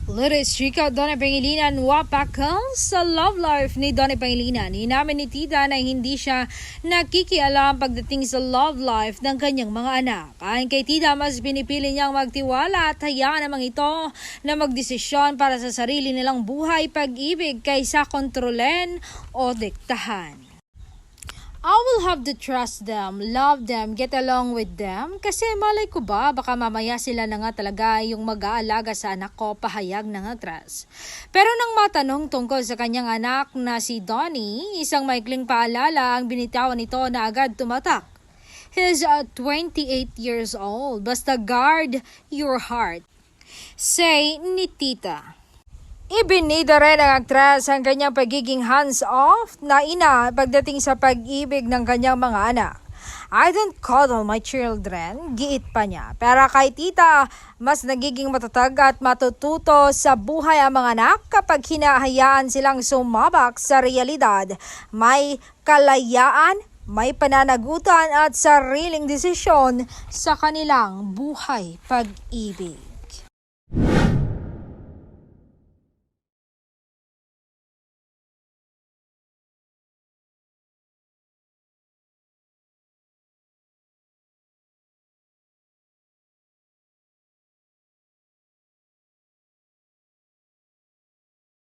Liris Chica, Donnie Pangilinan, wapakal sa love life ni Donnie Pangilinan. Inamin ni tita na hindi siya nakikialam pagdating sa love life ng kanyang mga anak. Ayon kay tita, mas pinipili niyang magtiwala at hayaan namang ito na magdesisyon para sa sarili nilang buhay pag-ibig kaysa kontrolen o diktahan. I will have to trust them, love them, get along with them. Kasi malay ko ba, baka mamaya sila na nga talaga yung mag-aalaga sa anak ko, pahayag ng actress. Pero nang matanong tungkol sa kanyang anak na si Donnie, isang maikling paalala ang binitawan nito na agad tumatak. He's 28 years old. Basta guard your heart. Say ni tita. Ibinida rin ng aktres ang kanyang pagiging hands-off na ina pagdating sa pag-ibig ng kanyang mga anak. I don't coddle my children, giit pa niya. Pero kay tita, mas nagiging matatag at matututo sa buhay ang mga anak kapag hinahayaan silang sumabak sa realidad. May kalayaan, may pananagutan at sariling desisyon sa kanilang buhay pag-ibig.